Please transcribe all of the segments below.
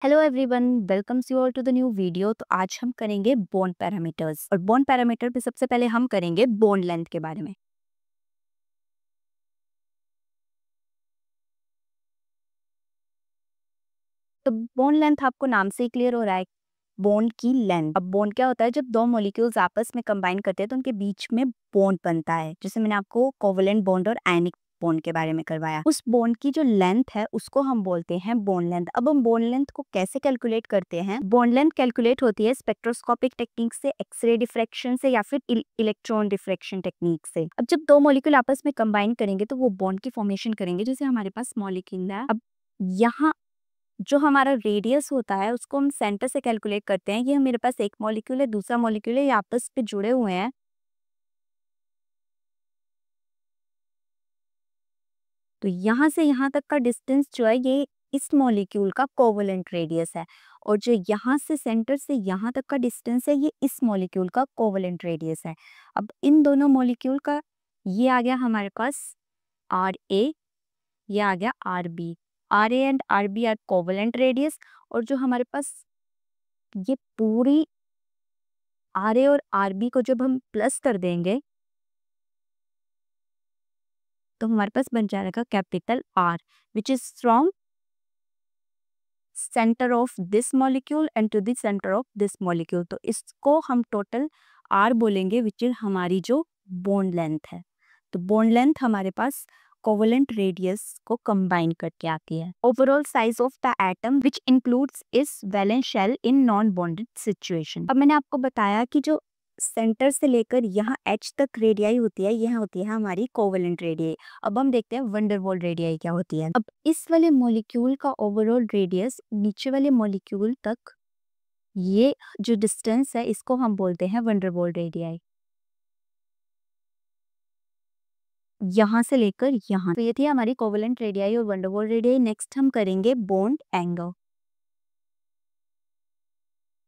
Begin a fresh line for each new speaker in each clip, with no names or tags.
Hello everyone, welcomes you all to the new video. तो आज हम करेंगे बॉन्ड पैरामीटर्स और बॉन्ड पैरामीटर पे सबसे पहले हम करेंगे बॉन्ड लेंथ के बारे में। तो बॉन्ड लेंथ आपको नाम से ही क्लियर हो रहा है, बॉन्ड की लेंथ। अब बॉन्ड क्या होता है? जब दो मॉलिक्यूल्स आपस में कंबाइन करते हैं तो उनके बीच में बॉन्ड बनता है, जैसे मैंने आपको कोवलेंट बॉन्ड और आयनिक बॉन्ड के बारे में करवाया। उस बॉन्ड की जो लेंथ है उसको हम बोलते हैं बॉन्ड लेंथ। अब हम बॉन्ड लेंथ को कैसे कैलकुलेट करते हैं? बॉन्ड लेंथ कैलकुलेट होती है स्पेक्ट्रोस्कोपिक टेक्निक से, एक्सरे डिफ्रैक्शन से या फिर इलेक्ट्रॉन डिफ्रैक्शन टेक्निक से। अब जब दो मॉलिक्यूल आपस में कंबाइन करेंगे तो वो बॉन्ड की फॉर्मेशन करेंगे। जैसे हमारे पास मॉलिक्यूल है, अब यहाँ जो हमारा रेडियस होता है उसको हम सेंटर से कैलकुलेट करते हैं। ये मेरे पास एक मॉलिक्यूल है, दूसरा मॉलिक्यूल है, ये आपस में जुड़े हुए हैं। तो यहाँ से यहाँ तक का डिस्टेंस जो है ये इस मॉलिक्यूल का कोवलेंट रेडियस है, और जो यहाँ से सेंटर से यहाँ तक का डिस्टेंस है ये इस मॉलिक्यूल का कोवलेंट रेडियस है। अब इन दोनों मॉलिक्यूल का ये आ गया हमारे पास आर ए, ये आ गया R B. R A and R B R covalent radius, और जो हमारे पास ये पूरी आर ए और आर बी को जब हम प्लस कर देंगे तो हमारे पास बन जाएगा capital R, which is from centre of this molecule and to the centre of this molecule. तो इसको हम टोटल आर बोलेंगे, विच इज हमारी जो बॉन्ड लेंथ है। तो बॉन्ड लेंथ हमारे पास कोवलेंट रेडियस को कंबाइन करके आती है। Overall size of the atom which includes is valence shell in non bonded situation. अब मैंने आपको बताया कि जो सेंटर से लेकर यहाँ एच तक रेडियाई होती है, यह होती है हमारी कोवलेंट रेडियाई। अब हम देखते हैं वंडरवॉल रेडियाई क्या होती है। अब इस वाले मॉलिक्यूल का ओवरऑल रेडियस नीचे वाले मॉलिक्यूल तक, ये जो डिस्टेंस है इसको हम बोलते हैं वंडरवॉल रेडियाई, यहाँ से लेकर यहाँ। तो ये थी हमारी कोवलेंट रेडियाई और वंडरवॉल रेडियाई। नेक्स्ट हम करेंगे बॉन्ड एंगल।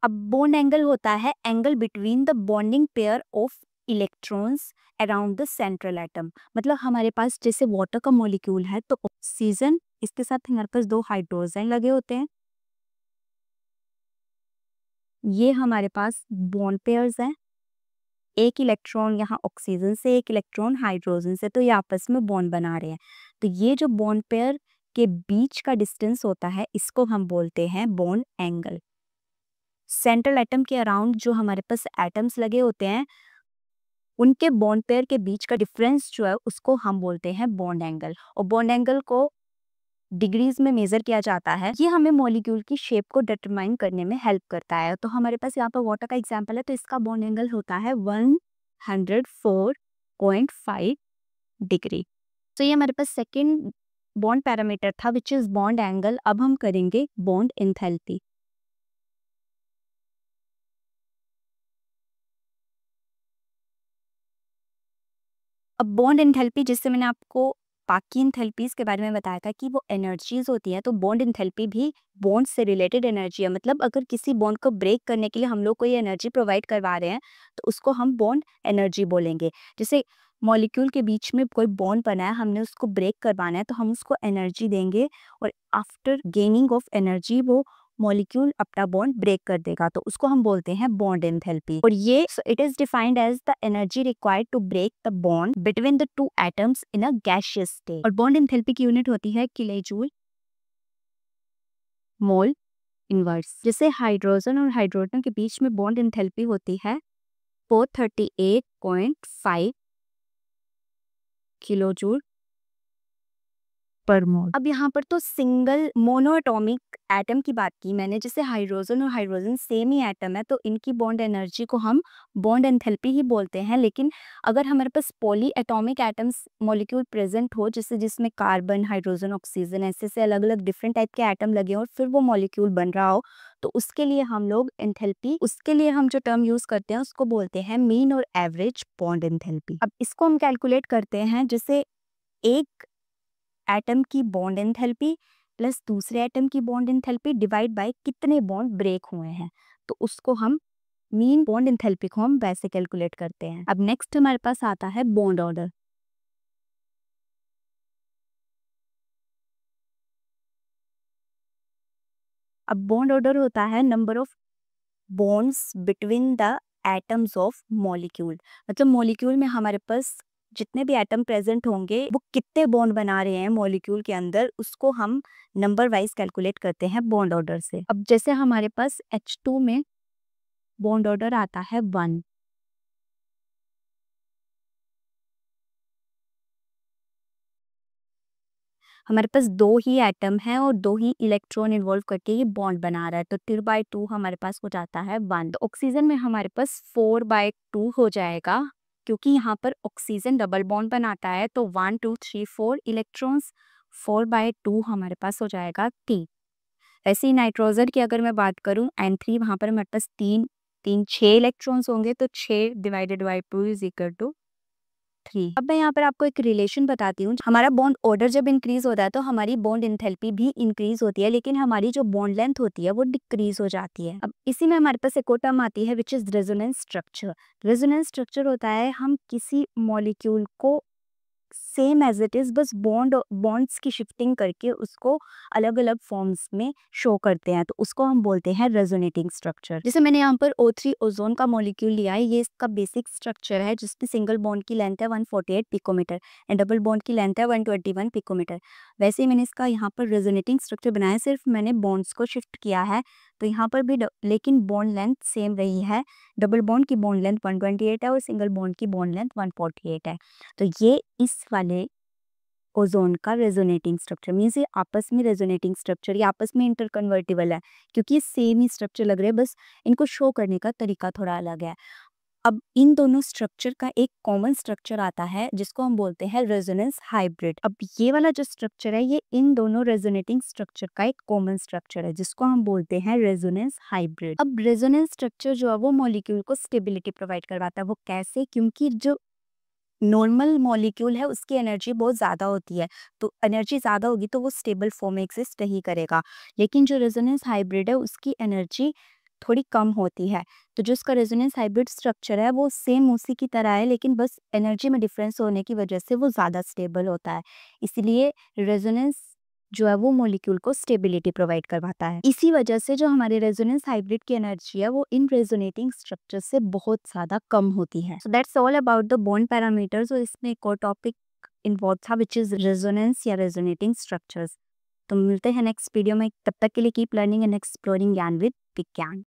अब बॉन्ड एंगल होता है angle between the bonding pair of electrons around the central atom. मतलब हमारे पास जैसे वाटर का मॉलिक्यूल है तो ऑक्सीजन, इसके साथ हमारे पास दो हाइड्रोजन लगे होते हैं, ये हमारे पास बॉन्ड पेयर्स हैं। एक इलेक्ट्रॉन यहाँ ऑक्सीजन से, एक इलेक्ट्रॉन हाइड्रोजन से, तो ये आपस में बॉन्ड बना रहे हैं। तो ये जो बॉन्ड पेयर के बीच का डिस्टेंस होता है इसको हम बोलते हैं बॉन्ड एंगल। सेंट्रल एटम के अराउंड जो हमारे पास एटम्स लगे होते हैं उनके बॉन्ड पेयर के बीच का डिफरेंस जो है उसको हम बोलते हैं बॉन्ड एंगल। और बॉन्ड एंगल को डिग्रीज में मेजर किया जाता है। ये हमें मॉलिक्यूल की शेप को डिटरमाइन करने में हेल्प करता है। तो हमारे पास यहाँ पर वाटर का एग्जांपल है, तो इसका बॉन्ड एंगल होता है 104.5 डिग्री। तो ये हमारे पास सेकेंड बॉन्ड पैरामीटर था, विच इज बॉन्ड एंगल। अब हम करेंगे बॉन्ड एंथैल्पी। अब बॉन्ड एंथैल्पी, जिससे मैंने आपको बाकी एंथैल्पीज के बारे में बताया था कि वो एनर्जीज होती हैं, तो बॉन्ड एंथैल्पी भी बॉन्ड से रिलेटेड एनर्जी है। मतलब अगर किसी बॉन्ड को ब्रेक करने के लिए हम लोग कोई एनर्जी प्रोवाइड करवा रहे हैं तो उसको हम बॉन्ड एनर्जी बोलेंगे। जैसे मॉलिक्यूल के बीच में कोई बॉन्ड बना है, हमने उसको ब्रेक करवाना है तो हम उसको एनर्जी देंगे, और आफ्टर गेनिंग ऑफ एनर्जी वो मॉलिक्यूल अपना बॉन्ड ब्रेक कर देगा, तो उसको हम बोलते हैं बॉन्ड एंथैल्पी। और ये it is defined as the energy required to break the bond between the two atoms in a gaseous state. और बॉन्ड एंथैल्पी की यूनिट होती है किलोजूल मोल इनवर्स। जैसे हाइड्रोजन और हाइड्रोजन के बीच में बॉन्ड एंथैल्पी होती है 438.5 किलोजूल पर मोल। अब यहाँ पर तो सिंगल मोनोएटॉमिक एटम की बात की मैंने, जैसे हाइड्रोजन और हाइड्रोजन सेम ही एटम है तो इनकी बॉन्ड एनर्जी को हम बॉन्ड एंथैल्पी ही बोलते हैं। लेकिन अगर हमारे पास poly atomic atoms molecule present हो, जैसे जिसमें कार्बन, हाइड्रोजन, ऑक्सीजन ऐसे से अलग अलग डिफरेंट टाइप के एटम लगे हो और फिर वो मॉलिक्यूल बन रहा हो, तो उसके लिए हम लोग एंथैल्पी, उसके लिए हम जो टर्म यूज करते हैं उसको बोलते हैं मीन और एवरेज बॉन्ड एंथैल्पी। अब इसको हम कैलकुलेट करते हैं, जैसे एक एटम की बॉन्ड एंथैल्पी प्लस दूसरे एटम की बॉन्ड एंथैल्पी डिवाइड बाय कितने बॉन्ड ब्रेक हुए हैं, तो उसको हम मीन बॉन्ड एंथैल्पी को हम वैसे कैलकुलेट करते हैं। अब नेक्स्ट हमारे पास आता है बॉन्ड ऑर्डर। अब बॉन्ड ऑर्डर होता है number of bonds between the atoms of molecule. मतलब मॉलिक्यूल में हमारे पास जितने भी एटम प्रेजेंट होंगे वो कितने बॉन्ड बना रहे हैं मॉलिक्यूल के अंदर, उसको हम नंबर वाइज कैलकुलेट करते हैं बॉन्ड ऑर्डर से। अब जैसे हमारे पास H2 में बॉन्ड ऑर्डर आता है 1, हमारे पास 2 ही एटम है और 2 ही इलेक्ट्रॉन इन्वॉल्व करके ये बॉन्ड बना रहा है, तो 3/2 हमारे पास हो जाता है 1। तो ऑक्सीजन में हमारे पास 4/2 हो जाएगा, क्योंकि यहाँ पर ऑक्सीजन डबल बॉन्ड बनाता है, तो 1 2 3 4 इलेक्ट्रॉन्स, 4/2 हमारे पास हो जाएगा 3। ऐसे ही नाइट्रोजन की अगर मैं बात करूं N3, वहां पर हमारे पास 6 इलेक्ट्रॉन्स होंगे, तो 6 divided by 2 is equal to 3। अब मैं यहाँ पर आपको एक रिलेशन बताती हूँ। हमारा बॉन्ड ऑर्डर जब इंक्रीज होता है तो हमारी बॉन्ड इंथैल्पी भी इंक्रीज होती है, लेकिन हमारी जो बॉन्ड लेंथ होती है वो डिक्रीज हो जाती है। अब इसी में हमारे पास एक और टर्म आती है which is resonance structure. Resonance structure होता है हम किसी मॉलिक्यूल को सेम एज इट इज बस बॉन्ड्स की शिफ्टिंग करके उसको अलग अलग फॉर्म्स में शो करते हैं, तो उसको हम बोलते हैं रेजोनेटिंग स्ट्रक्चर। जैसे मैंने यहाँ पर O3 ओजोन का मॉलिक्यूल लिया है, ये इसका बेसिक स्ट्रक्चर है जिसमें सिंगल बॉन्ड की लेंथ है 148 पिकोमीटर एंड डबल बॉन्ड की लेंथ है 121 पिकोमीटर। वैसे ही मैंने इसका यहाँ पर रेजोनेटिंग स्ट्रक्चर बनाया, सिर्फ मैंने बॉन्ड्स को शिफ्ट किया है, तो यहाँ पर भी लेकिन बॉन्ड लेंथ सेम रही है। डबल बॉन्ड की बॉन्ड लेंथ 128 है और सिंगल बॉन्ड की बॉन्ड लेंथ 148 है। तो ये इस वाले ओजोन का रेजोनेटिंग स्ट्रक्चर मीन्स ये आपस में रेजोनेटिंग स्ट्रक्चर, ये आपस में इंटरकन्वर्टिबल है, क्योंकि ये सेम ही स्ट्रक्चर लग रहे हैं, बस इनको शो करने का तरीका थोड़ा अलग है। अब इन दोनों स्ट्रक्चर का एक कॉमन स्ट्रक्चर आता है जिसको हम बोलते हैं रेजोनेंस हाइब्रिड। अब ये वाला जो स्ट्रक्चर है ये इन दोनों रेजोनेटिंग स्ट्रक्चर का एक कॉमन स्ट्रक्चर है जिसको हम बोलते हैं रेजोनेंस हाइब्रिड। अब रेजोनेंस स्ट्रक्चर जो है वो मॉलिक्यूल को स्टेबिलिटी प्रोवाइड करवाता है। वो कैसे? क्योंकि जो नॉर्मल मॉलिक्यूल है उसकी एनर्जी बहुत ज़्यादा होती है, तो एनर्जी ज़्यादा होगी तो वो स्टेबल फॉर्म में एग्जिस्ट नहीं करेगा, लेकिन जो रेजोनेंस हाइब्रिड है उसकी एनर्जी थोड़ी कम होती है। तो जो उसका रेजोनेंस हाइब्रिड स्ट्रक्चर है वो सेम उसी की तरह है, लेकिन बस एनर्जी में डिफरेंस होने की वजह से वो ज़्यादा स्टेबल होता है। इसलिए रेजोनेंस जो है वो मॉलिक्यूल को स्टेबिलिटी प्रोवाइड करवाता है। इसी वजह से जो हमारे रेजोनेंस हाइब्रिड की एनर्जी है वो इन रेजोनेटिंग स्ट्रक्चर से बहुत ज़्यादा कम होती है। So that's all about the bond parameters. और इसमें एक और टॉपिक इन्वॉल्व था विच इज रेजोनेंस या रेजोनेटिंग स्ट्रक्चर्स। तो मिलते हैं नेक्स्ट वीडियो में, तब तक के लिए कीप लर्निंग एंड एक्सप्लोरिंग ज्ञान विद विज्ञान।